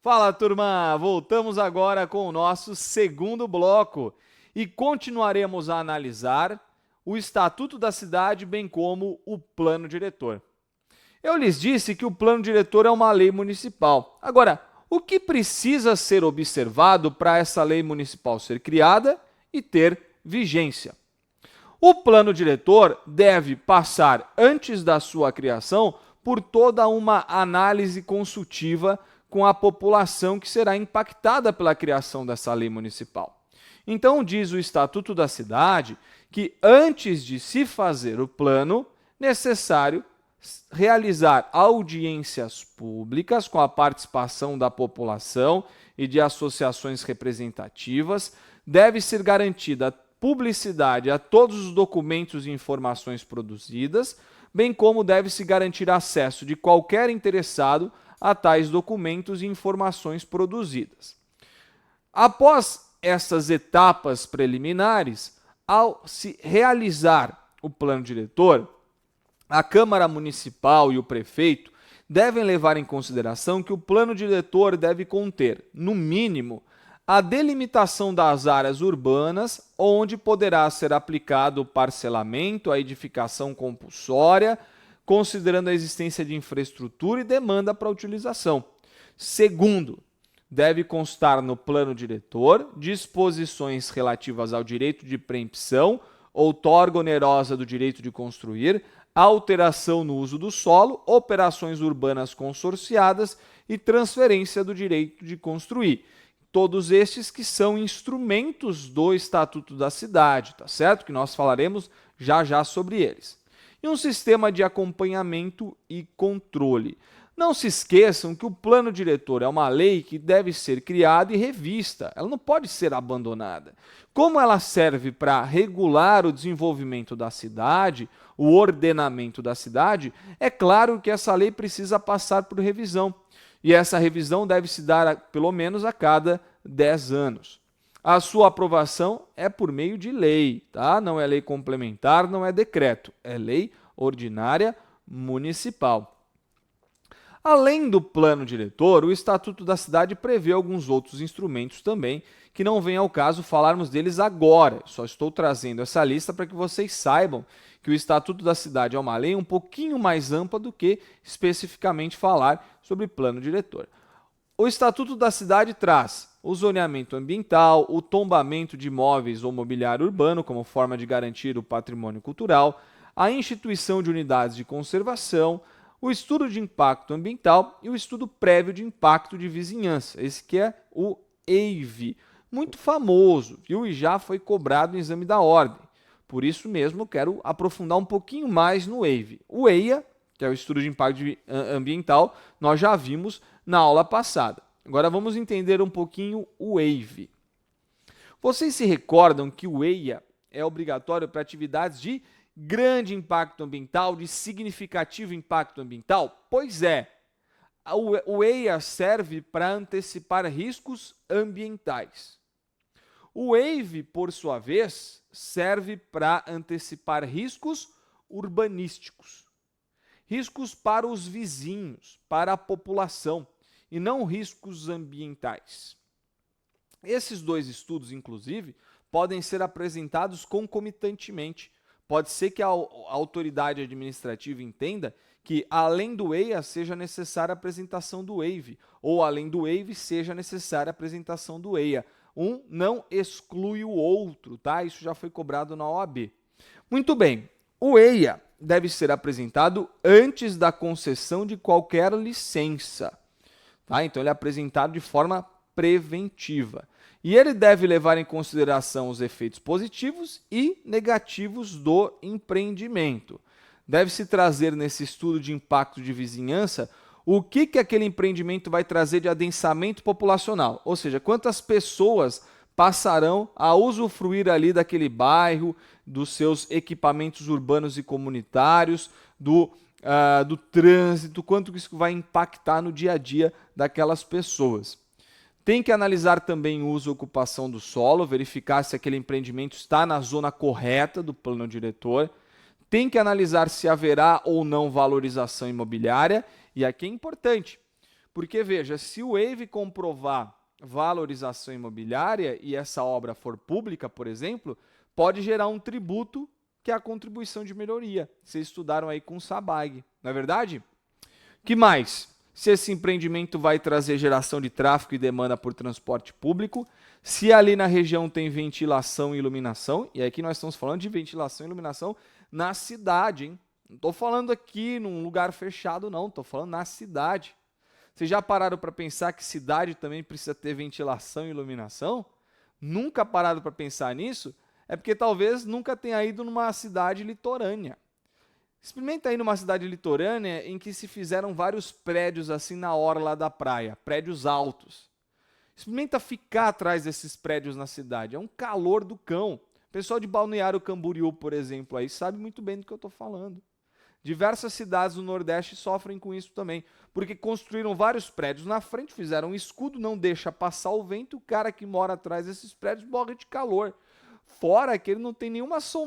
Fala, turma! Voltamos agora com o nosso segundo bloco e continuaremos a analisar o Estatuto da Cidade, bem como o Plano Diretor. Eu lhes disse que o Plano Diretor é uma lei municipal. Agora, o que precisa ser observado para essa lei municipal ser criada e ter vigência? O Plano Diretor deve passar, antes da sua criação, por toda uma análise consultiva com a população que será impactada pela criação dessa lei municipal. Então, diz o Estatuto da Cidade que, antes de se fazer o plano, necessário realizar audiências públicas com a participação da população e de associações representativas, deve ser garantida publicidade a todos os documentos e informações produzidas, bem como deve-se garantir acesso de qualquer interessado a tais documentos e informações produzidas. Após essas etapas preliminares, ao se realizar o plano diretor, a Câmara Municipal e o prefeito devem levar em consideração que o plano diretor deve conter, no mínimo, a delimitação das áreas urbanas onde poderá ser aplicado o parcelamento, a edificação compulsória, considerando a existência de infraestrutura e demanda para a utilização. Segundo, deve constar no plano diretor disposições relativas ao direito de preempção, outorga onerosa do direito de construir, alteração no uso do solo, operações urbanas consorciadas e transferência do direito de construir. Todos estes que são instrumentos do Estatuto da Cidade, tá certo? Que nós falaremos já sobre eles. E um sistema de acompanhamento e controle. Não se esqueçam que o plano diretor é uma lei que deve ser criada e revista, ela não pode ser abandonada. Como ela serve para regular o desenvolvimento da cidade, o ordenamento da cidade, é claro que essa lei precisa passar por revisão. E essa revisão deve se dar pelo menos a cada 10 anos. A sua aprovação é por meio de lei, tá? Não é lei complementar, não é decreto, é lei ordinária municipal. Além do plano diretor, o Estatuto da Cidade prevê alguns outros instrumentos também, que não vem ao caso falarmos deles agora. Só estou trazendo essa lista para que vocês saibam que o Estatuto da Cidade é uma lei um pouquinho mais ampla do que especificamente falar sobre plano diretor. O Estatuto da Cidade traz o zoneamento ambiental, o tombamento de imóveis ou mobiliário urbano como forma de garantir o patrimônio cultural, a instituição de unidades de conservação, o estudo de impacto ambiental e o estudo prévio de impacto de vizinhança. Esse que é o EIV, muito famoso, viu? E já foi cobrado em exame da ordem. Por isso mesmo, eu quero aprofundar um pouquinho mais no EIV. O EIA, que é o estudo de impacto ambiental, nós já vimos na aula passada. Agora vamos entender um pouquinho o EIV. Vocês se recordam que o EIA é obrigatório para atividades de grande impacto ambiental, de significativo impacto ambiental? Pois é, o EIA serve para antecipar riscos ambientais. O EIV, por sua vez, serve para antecipar riscos urbanísticos. Riscos para os vizinhos, para a população, e não riscos ambientais. Esses dois estudos, inclusive, podem ser apresentados concomitantemente. Pode ser que a autoridade administrativa entenda que, além do EIA, seja necessária a apresentação do EIV, ou, além do EIV, seja necessária a apresentação do EIA. Um não exclui o outro, tá? Isso já foi cobrado na OAB. Muito bem, o EIA deve ser apresentado antes da concessão de qualquer licença, tá? Então, ele é apresentado de forma preventiva. E ele deve levar em consideração os efeitos positivos e negativos do empreendimento. Deve-se trazer nesse estudo de impacto de vizinhança o que aquele empreendimento vai trazer de adensamento populacional, ou seja, quantas pessoas passarão a usufruir ali daquele bairro, dos seus equipamentos urbanos e comunitários, do trânsito, quanto que isso vai impactar no dia a dia daquelas pessoas. Tem que analisar também o uso e ocupação do solo, verificar se aquele empreendimento está na zona correta do plano diretor. Tem que analisar se haverá ou não valorização imobiliária. E aqui é importante, Porque, veja, se o Wave comprovar valorização imobiliária e essa obra for pública, por exemplo, pode gerar um tributo que é a contribuição de melhoria. Vocês estudaram aí com o Sabag, não é verdade? Que mais? Se esse empreendimento vai trazer geração de tráfego e demanda por transporte público, se ali na região tem ventilação e iluminação, e aqui nós estamos falando de ventilação e iluminação na cidade, hein? Não estou falando aqui num lugar fechado, não, estou falando na cidade. Vocês já pararam para pensar que cidade também precisa ter ventilação e iluminação? Nunca pararam para pensar nisso? É porque talvez nunca tenha ido numa cidade litorânea. Experimenta ir numa cidade litorânea em que se fizeram vários prédios assim na orla da praia, prédios altos. Experimenta ficar atrás desses prédios na cidade, é um calor do cão. O pessoal de Balneário Camboriú, por exemplo, aí sabe muito bem do que eu estou falando. Diversas cidades do Nordeste sofrem com isso também, porque construíram vários prédios na frente, fizeram um escudo, não deixa passar o vento, o cara que mora atrás desses prédios morre de calor. Fora que ele não tem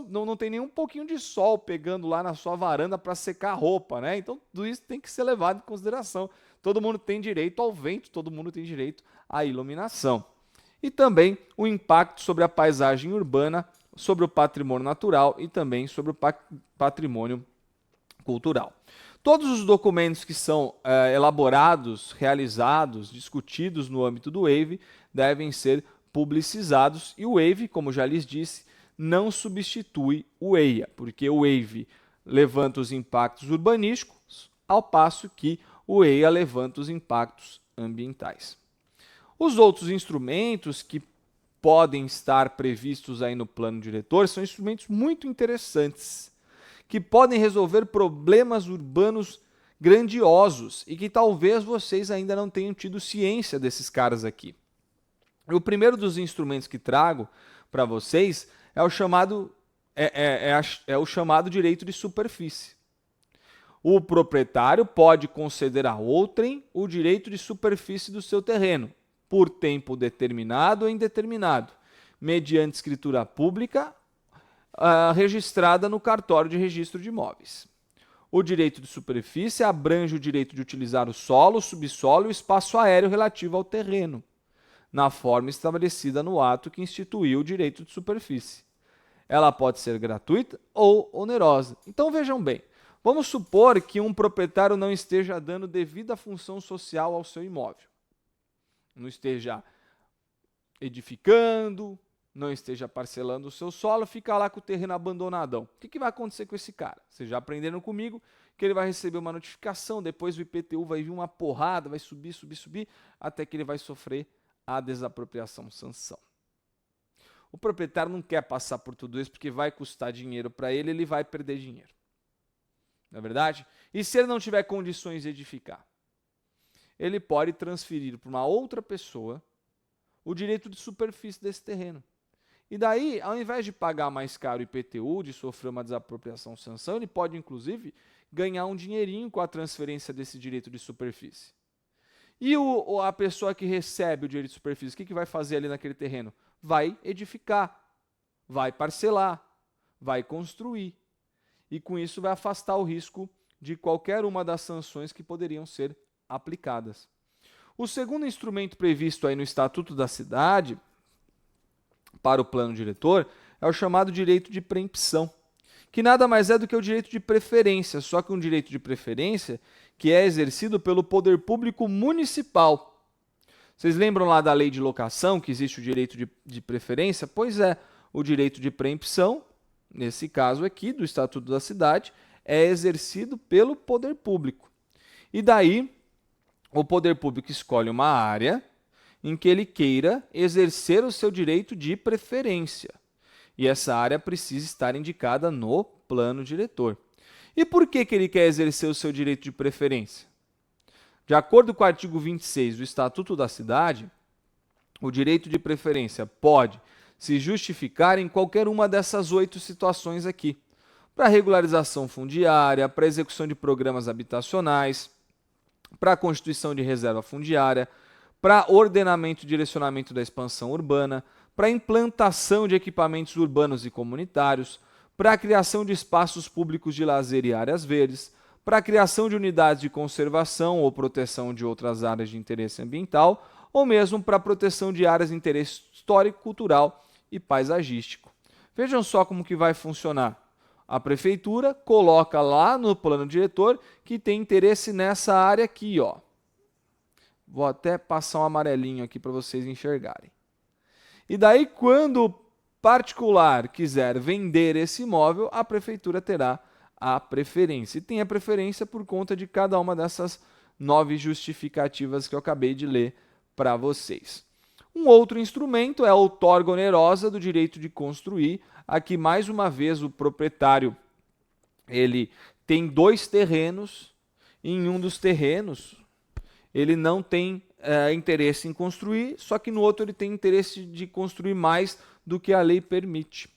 não tem nenhum pouquinho de sol pegando lá na sua varanda para secar a roupa, né? Então tudo isso tem que ser levado em consideração. Todo mundo tem direito ao vento, todo mundo tem direito à iluminação. E também o impacto sobre a paisagem urbana, sobre o patrimônio natural e também sobre o patrimônio cultural. Todos os documentos que são elaborados, realizados, discutidos no âmbito do Wave devem ser publicizados e o Wave, como já lhes disse, não substitui o EIA, porque o Wave levanta os impactos urbanísticos, ao passo que o EIA levanta os impactos ambientais. Os outros instrumentos que podem estar previstos aí no plano diretor são instrumentos muito interessantes, que podem resolver problemas urbanos grandiosos e que talvez vocês ainda não tenham tido ciência desses caras aqui. O primeiro dos instrumentos que trago para vocês é o chamado direito de superfície. O proprietário pode conceder a outrem o direito de superfície do seu terreno, por tempo determinado ou indeterminado, mediante escritura pública registrada no cartório de registro de imóveis. O direito de superfície abrange o direito de utilizar o solo, o subsolo e o espaço aéreo relativo ao terreno, na forma estabelecida no ato que instituiu o direito de superfície. Ela pode ser gratuita ou onerosa. Então vejam bem, vamos supor que um proprietário não esteja dando devida função social ao seu imóvel. Não esteja edificando, não esteja parcelando o seu solo, fica lá com o terreno abandonadão. O que vai acontecer com esse cara? Vocês já aprenderam comigo que ele vai receber uma notificação, depois o IPTU vai vir uma porrada, vai subir, até que ele vai sofrer a desapropriação sanção. O proprietário não quer passar por tudo isso porque vai custar dinheiro para ele, ele vai perder dinheiro. Não é verdade? E se ele não tiver condições de edificar? Ele pode transferir para uma outra pessoa o direito de superfície desse terreno. E daí, ao invés de pagar mais caro o IPTU, de sofrer uma desapropriação sanção, ele pode, inclusive, ganhar um dinheirinho com a transferência desse direito de superfície. E a pessoa que recebe o direito de superfície, o que vai fazer ali naquele terreno? Vai edificar, vai parcelar, vai construir. E com isso vai afastar o risco de qualquer uma das sanções que poderiam ser aplicadas. O segundo instrumento previsto aí no Estatuto da Cidade, para o plano diretor, é o chamado direito de preempção, que nada mais é do que o direito de preferência, só que um direito de preferência que é exercido pelo poder público municipal. Vocês lembram lá da lei de locação, que existe o direito de preferência? Pois é, o direito de preempção, nesse caso aqui, do Estatuto da Cidade, é exercido pelo poder público. E daí, o poder público escolhe uma área em que ele queira exercer o seu direito de preferência. E essa área precisa estar indicada no plano diretor. E por que ele quer exercer o seu direito de preferência? De acordo com o artigo 26 do Estatuto da Cidade, o direito de preferência pode se justificar em qualquer uma dessas 8 situações aqui. Para regularização fundiária, para execução de programas habitacionais, para a constituição de reserva fundiária, para ordenamento e direcionamento da expansão urbana, para implantação de equipamentos urbanos e comunitários, para a criação de espaços públicos de lazer e áreas verdes, para a criação de unidades de conservação ou proteção de outras áreas de interesse ambiental, ou mesmo para a proteção de áreas de interesse histórico, cultural e paisagístico. Vejam só como que vai funcionar. A prefeitura coloca lá no plano diretor que tem interesse nessa área aqui, ó. Vou até passar um amarelinho aqui para vocês enxergarem. E daí, quando o particular quiser vender esse imóvel, a prefeitura terá a preferência. E tem a preferência por conta de cada uma dessas 9 justificativas que eu acabei de ler para vocês. Um outro instrumento é a outorga onerosa do direito de construir. Aqui, mais uma vez, o proprietário ele tem 2 terrenos. Em um dos terrenos, ele não tem interesse em construir, só que no outro ele tem interesse de construir mais do que a lei permite.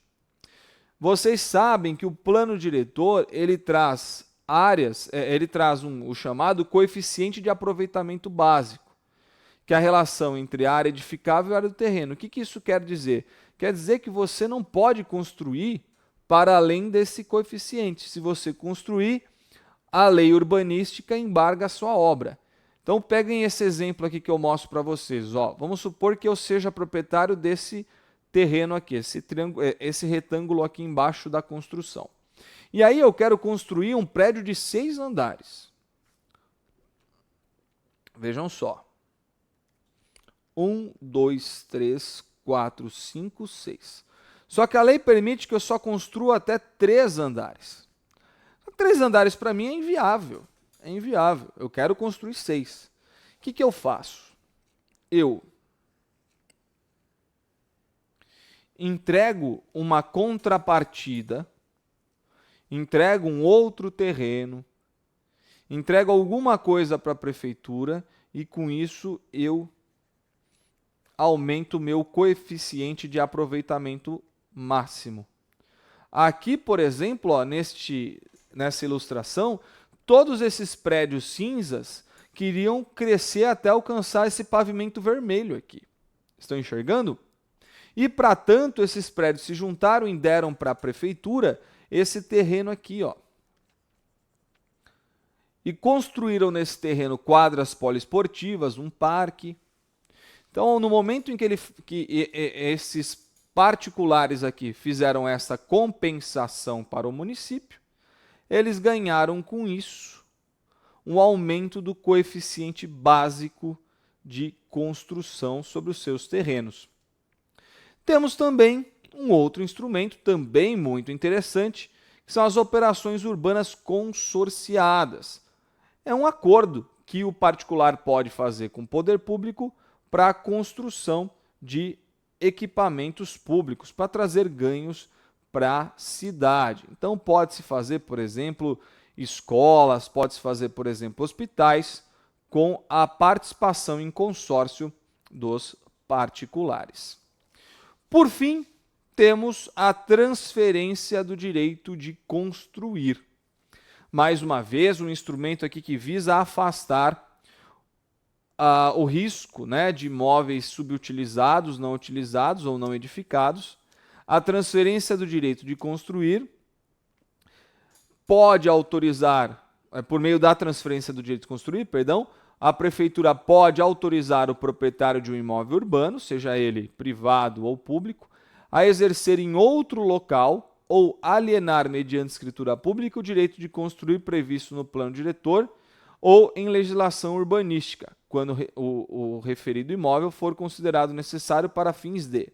Vocês sabem que o plano diretor ele traz áreas, ele traz o chamado coeficiente de aproveitamento básico, que é a relação entre a área edificável e a área do terreno. O que isso quer dizer? Quer dizer que você não pode construir para além desse coeficiente. Se você construir, a lei urbanística embarga a sua obra. Então peguem esse exemplo aqui que eu mostro para vocês. Ó, vamos supor que eu seja proprietário desse terreno aqui, esse retângulo aqui embaixo da construção. E aí eu quero construir um prédio de 6 andares. Vejam só. 1, 2, 3, 4, 5, 6. Só que a lei permite que eu só construa até 3 andares. 3 andares para mim é inviável. É inviável. Eu quero construir 6. O que eu faço? Eu entrego uma contrapartida, entrego um outro terreno, entrego alguma coisa para a prefeitura e com isso eu aumento o meu coeficiente de aproveitamento máximo. Aqui, por exemplo, ó, nessa ilustração, todos esses prédios cinzas queriam crescer até alcançar esse pavimento vermelho aqui. Estão enxergando? E, para tanto, esses prédios se juntaram e deram para a prefeitura esse terreno aqui, ó. E construíram nesse terreno quadras poliesportivas, um parque. Então, no momento em que esses particulares aqui fizeram essa compensação para o município, eles ganharam com isso um aumento do coeficiente básico de construção sobre os seus terrenos. Temos também um outro instrumento, também muito interessante, que são as operações urbanas consorciadas. É um acordo que o particular pode fazer com o poder público para a construção de equipamentos públicos, para trazer ganhos para a cidade. Então, pode-se fazer, por exemplo, escolas, pode-se fazer, por exemplo, hospitais, com a participação em consórcio dos particulares. Por fim, temos a transferência do direito de construir. Mais uma vez, um instrumento aqui que visa afastar o risco, né, de imóveis subutilizados, não utilizados ou não edificados. A transferência do direito de construir pode autorizar, por meio da transferência do direito de construir, perdão, a prefeitura pode autorizar o proprietário de um imóvel urbano, seja ele privado ou público, a exercer em outro local ou alienar mediante escritura pública o direito de construir previsto no plano diretor ou em legislação urbanística, quando o referido imóvel for considerado necessário para fins de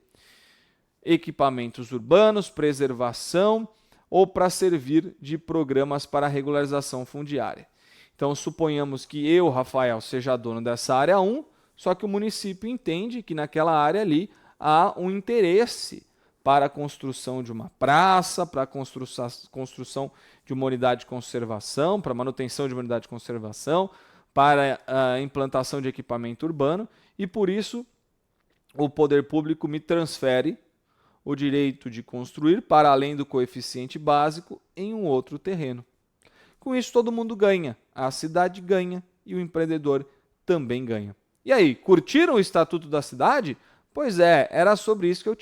equipamentos urbanos, preservação ou para servir de programas para regularização fundiária. Então, suponhamos que eu, Rafael, seja dono dessa área 1, só que o município entende que naquela área ali há um interesse para a construção de uma praça, para a construção de uma unidade de conservação, para a manutenção de uma unidade de conservação, para a implantação de equipamento urbano, e por isso o poder público me transfere o direito de construir para além do coeficiente básico em um outro terreno. Com isso, todo mundo ganha. A cidade ganha e o empreendedor também ganha. E aí, curtiram o Estatuto da Cidade? Pois é, era sobre isso que eu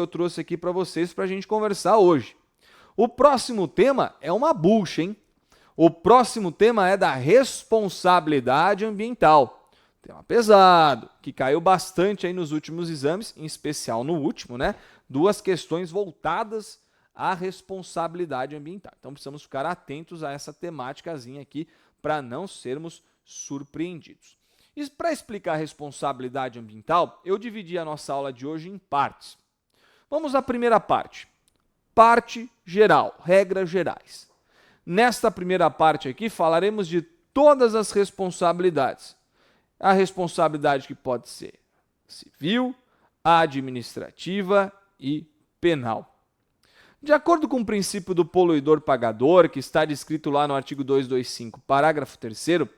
trouxe aqui para vocês para a gente conversar hoje. O próximo tema é uma bucha, hein? O próximo tema é da responsabilidade ambiental. Tema pesado, que caiu bastante aí nos últimos exames, em especial no último, né? 2 questões voltadas à responsabilidade ambiental. Então precisamos ficar atentos a essa temáticazinha aqui para não sermos surpreendidos. E para explicar a responsabilidade ambiental, eu dividi a nossa aula de hoje em partes. Vamos à primeira parte. Parte geral, regras gerais. Nesta primeira parte aqui, falaremos de todas as responsabilidades. A responsabilidade que pode ser civil, administrativa e penal. De acordo com o princípio do poluidor-pagador, que está descrito lá no artigo 225, parágrafo 3º,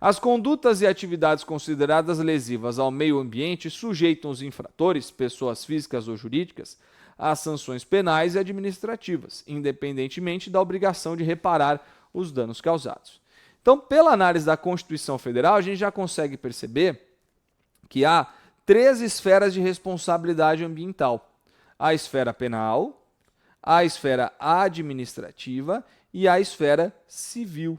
as condutas e atividades consideradas lesivas ao meio ambiente sujeitam os infratores, pessoas físicas ou jurídicas, às sanções penais e administrativas, independentemente da obrigação de reparar os danos causados. Então, pela análise da Constituição Federal, a gente já consegue perceber que há 3 esferas de responsabilidade ambiental: a esfera penal, a esfera administrativa e a esfera civil.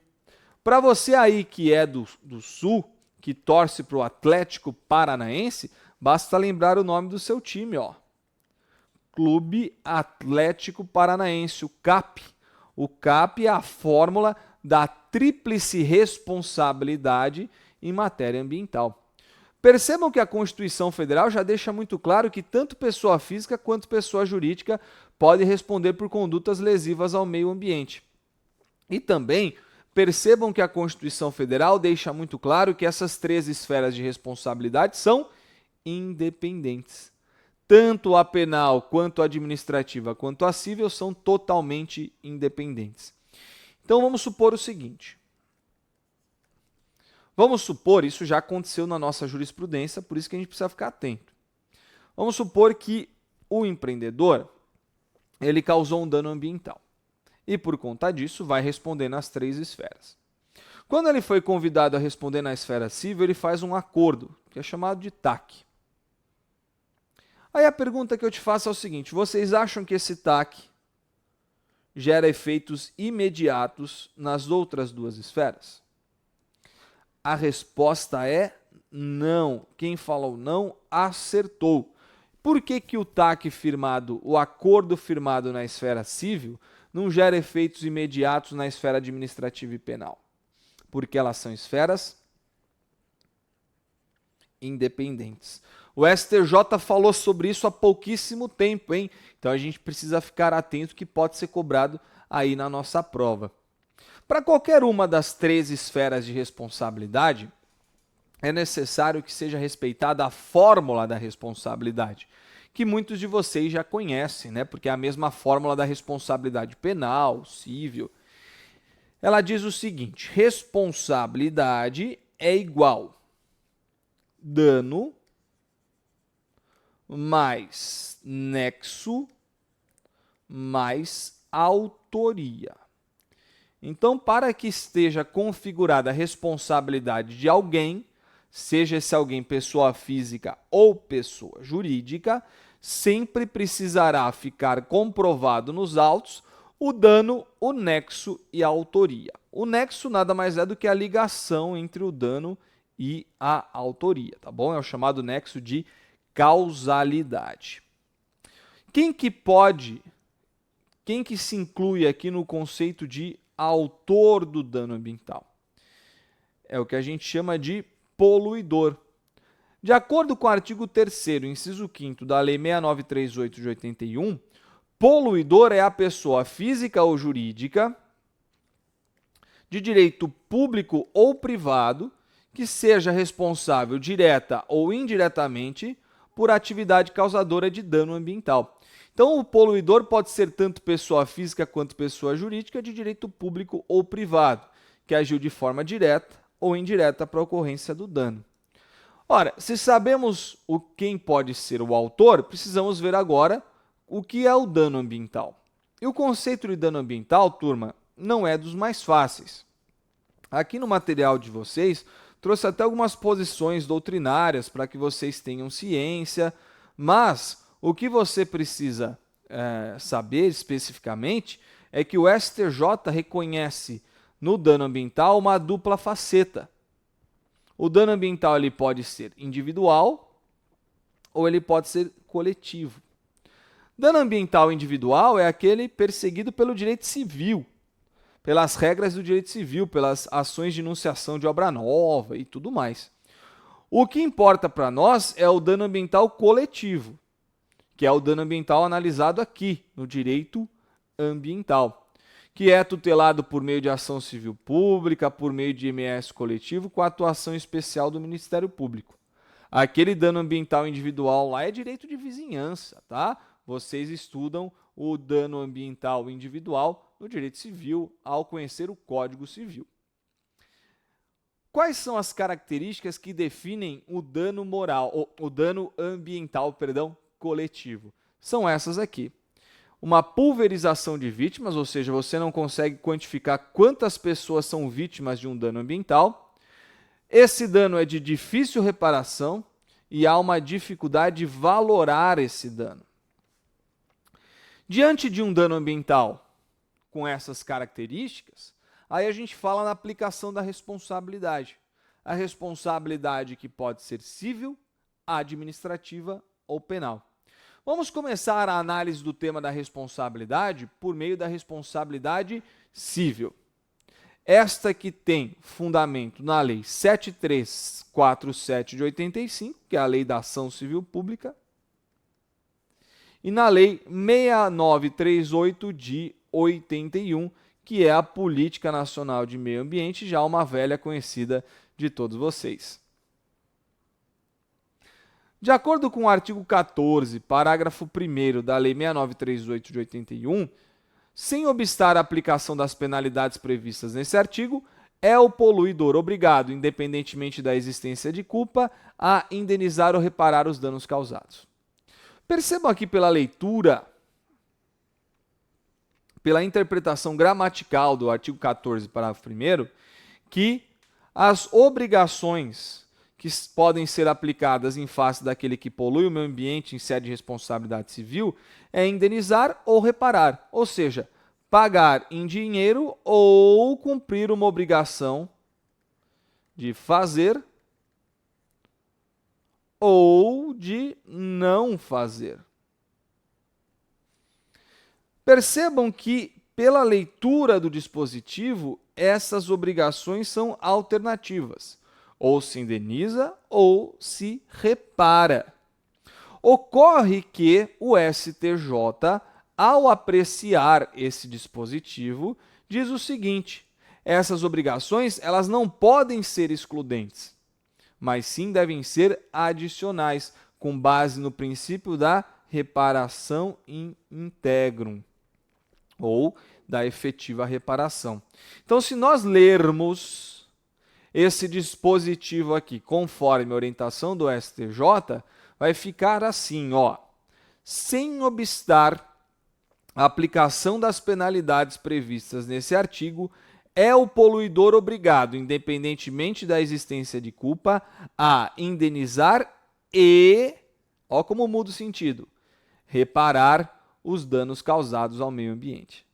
Para você aí que é do Sul, que torce para o Atlético Paranaense, basta lembrar o nome do seu time, ó. Clube Atlético Paranaense, o CAP. O CAP é a fórmula da tríplice responsabilidade em matéria ambiental. Percebam que a Constituição Federal já deixa muito claro que tanto pessoa física quanto pessoa jurídica pode responder por condutas lesivas ao meio ambiente. E também percebam que a Constituição Federal deixa muito claro que essas 3 esferas de responsabilidade são independentes. Tanto a penal, quanto a administrativa, quanto a civil são totalmente independentes. Então vamos supor o seguinte. Vamos supor, isso já aconteceu na nossa jurisprudência, por isso que a gente precisa ficar atento. Vamos supor que o empreendedor, ele causou um dano ambiental. E por conta disso vai responder nas 3 esferas. Quando ele foi convidado a responder na esfera civil, ele faz um acordo, que é chamado de TAC. Aí a pergunta que eu te faço é o seguinte: vocês acham que esse TAC gera efeitos imediatos nas outras 2 esferas? A resposta é não. Quem falou não acertou. Por que o TAC firmado, o acordo firmado na esfera civil, não gera efeitos imediatos na esfera administrativa e penal? Porque elas são esferas independentes. O STJ falou sobre isso há pouquíssimo tempo, hein? Então a gente precisa ficar atento que pode ser cobrado aí na nossa prova. Para qualquer uma das 3 esferas de responsabilidade, é necessário que seja respeitada a fórmula da responsabilidade, que muitos de vocês já conhecem, né? Porque é a mesma fórmula da responsabilidade penal, civil. Ela diz o seguinte: responsabilidade é igual dano mais nexo mais autoria. Então, para que esteja configurada a responsabilidade de alguém, seja esse alguém pessoa física ou pessoa jurídica, sempre precisará ficar comprovado nos autos o dano, o nexo e a autoria. O nexo nada mais é do que a ligação entre o dano e a autoria, tá bom? É o chamado nexo de causalidade. Quem que se inclui aqui no conceito de autor do dano ambiental? É o que a gente chama de poluidor. De acordo com o artigo 3º, inciso 5º da Lei 6938 de 81, poluidor é a pessoa física ou jurídica de direito público ou privado que seja responsável direta ou indiretamente por atividade causadora de dano ambiental. Então, o poluidor pode ser tanto pessoa física quanto pessoa jurídica de direito público ou privado, que agiu de forma direta ou indireta para a ocorrência do dano. Ora, se sabemos quem pode ser o autor, precisamos ver agora o que é o dano ambiental. E o conceito de dano ambiental, turma, não é dos mais fáceis. Aqui no material de vocês, trouxe até algumas posições doutrinárias para que vocês tenham ciência, mas o que você precisa saber especificamente é que o STJ reconhece no dano ambiental uma dupla faceta. O dano ambiental ele pode ser individual ou ele pode ser coletivo. Dano ambiental individual é aquele perseguido pelo direito civil, pelas regras do direito civil, pelas ações de enunciação de obra nova e tudo mais. O que importa para nós é o dano ambiental coletivo, que é o dano ambiental analisado aqui no direito ambiental, que é tutelado por meio de ação civil pública, por meio de IMS coletivo, com a atuação especial do Ministério Público. Aquele dano ambiental individual lá é direito de vizinhança, tá? Vocês estudam o dano ambiental individual no direito civil ao conhecer o Código Civil. Quais são as características que definem o dano moral, o dano ambiental, coletivo? São essas aqui. Uma pulverização de vítimas, ou seja, você não consegue quantificar quantas pessoas são vítimas de um dano ambiental. Esse dano é de difícil reparação e há uma dificuldade de valorar esse dano. Diante de um dano ambiental com essas características, aí a gente fala na aplicação da responsabilidade. A responsabilidade que pode ser civil, administrativa ou penal. Vamos começar a análise do tema da responsabilidade por meio da responsabilidade civil. Esta que tem fundamento na Lei 7347 de 85, que é a Lei da Ação Civil Pública, e na Lei 6938 de 81, que é a Política Nacional de Meio Ambiente, já uma velha conhecida de todos vocês. De acordo com o artigo 14, parágrafo 1º da Lei 6938 de 81, sem obstar a aplicação das penalidades previstas nesse artigo, é o poluidor obrigado, independentemente da existência de culpa, a indenizar ou reparar os danos causados. Percebam aqui pela leitura, pela interpretação gramatical do artigo 14, parágrafo 1º, que as obrigações que podem ser aplicadas em face daquele que polui o meio ambiente em sede de responsabilidade civil é indenizar ou reparar, ou seja, pagar em dinheiro ou cumprir uma obrigação de fazer ou de não fazer. Percebam que, pela leitura do dispositivo, essas obrigações são alternativas. Ou se indeniza ou se repara. Ocorre que o STJ, ao apreciar esse dispositivo, diz o seguinte: essas obrigações elas não podem ser excludentes, mas sim devem ser adicionais, com base no princípio da reparação in integrum, ou da efetiva reparação. Então, se nós lermos esse dispositivo aqui, conforme a orientação do STJ, vai ficar assim, ó: sem obstar a aplicação das penalidades previstas nesse artigo, é o poluidor obrigado, independentemente da existência de culpa, a indenizar e, ó como muda o sentido, reparar os danos causados ao meio ambiente.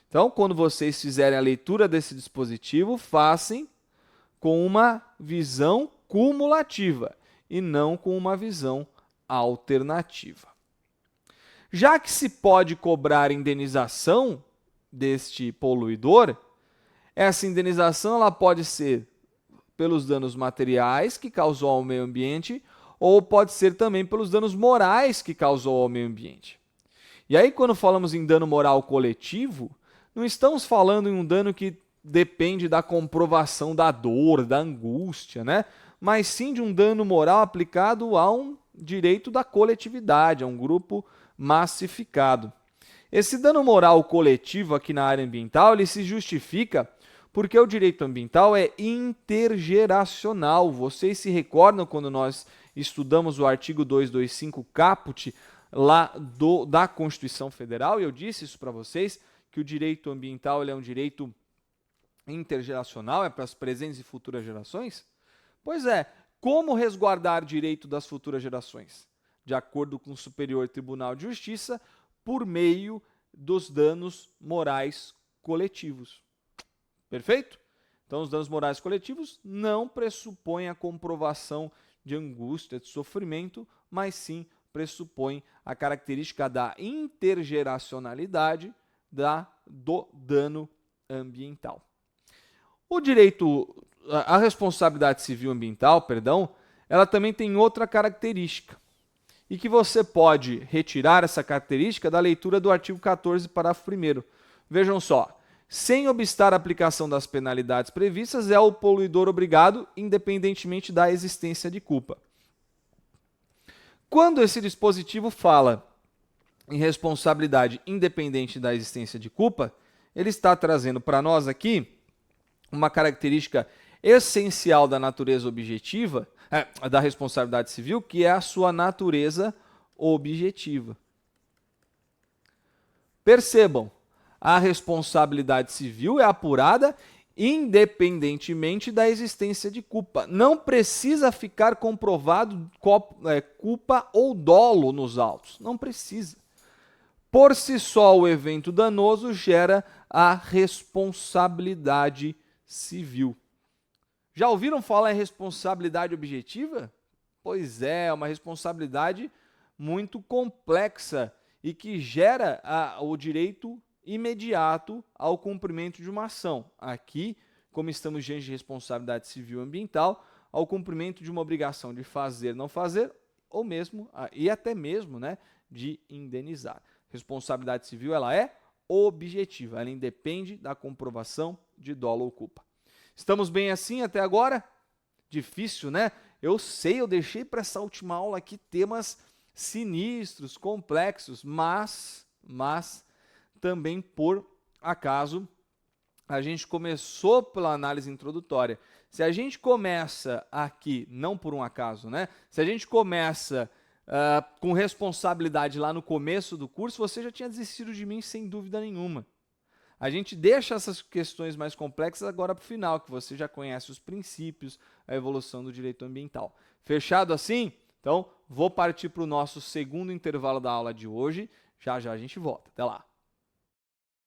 Então, quando vocês fizerem a leitura desse dispositivo, façam com uma visão cumulativa e não com uma visão alternativa. Já que se pode cobrar indenização deste poluidor, essa indenização ela pode ser pelos danos materiais que causou ao meio ambiente ou pode ser também pelos danos morais que causou ao meio ambiente. E aí, quando falamos em dano moral coletivo, não estamos falando em um dano que depende da comprovação da dor, da angústia, né? Mas sim de um dano moral aplicado a um direito da coletividade, a um grupo massificado. Esse dano moral coletivo aqui na área ambiental, ele se justifica porque o direito ambiental é intergeracional. Vocês se recordam quando nós estudamos o artigo 225 caput lá da Constituição Federal? E eu disse isso para vocês, que o direito ambiental ele é um direito intergeracional, é para as presentes e futuras gerações? Pois é, como resguardar o direito das futuras gerações? De acordo com o Superior Tribunal de Justiça, por meio dos danos morais coletivos. Perfeito? Então, os danos morais coletivos não pressupõem a comprovação de angústia, de sofrimento, mas sim pressupõem a característica da intergeracionalidade do dano ambiental. O direito, a responsabilidade civil ambiental, ela também tem outra característica, e que você pode retirar essa característica da leitura do artigo 14, parágrafo 1º. Vejam só, sem obstar a aplicação das penalidades previstas, é o poluidor obrigado, independentemente da existência de culpa. Quando esse dispositivo fala em responsabilidade independente da existência de culpa, ele está trazendo para nós aqui uma característica essencial da natureza objetiva, da responsabilidade civil, que é a sua natureza objetiva. Percebam, a responsabilidade civil é apurada independentemente da existência de culpa. Não precisa ficar comprovado culpa ou dolo nos autos. Não precisa. Por si só, o evento danoso gera a responsabilidade civil. Já ouviram falar em responsabilidade objetiva? Pois é, uma responsabilidade muito complexa e que gera o direito imediato ao cumprimento de uma ação. Aqui, como estamos diante de responsabilidade civil ambiental, ao cumprimento de uma obrigação de fazer, não fazer, ou mesmo, e até mesmo, né, de indenizar. Responsabilidade civil, ela é objetiva, ela independe da comprovação de dolo ou culpa. Estamos bem assim até agora? Difícil, né? Eu sei, eu deixei para essa última aula aqui temas sinistros, complexos, mas também por acaso a gente começou pela análise introdutória. Se a gente começa aqui, não por um acaso, né? Se a gente começa com responsabilidade lá no começo do curso, você já tinha desistido de mim sem dúvida nenhuma. A gente deixa essas questões mais complexas agora para o final, que você já conhece os princípios, a evolução do direito ambiental. Fechado assim? Então, vou partir para o nosso segundo intervalo da aula de hoje. Já já a gente volta. Até lá.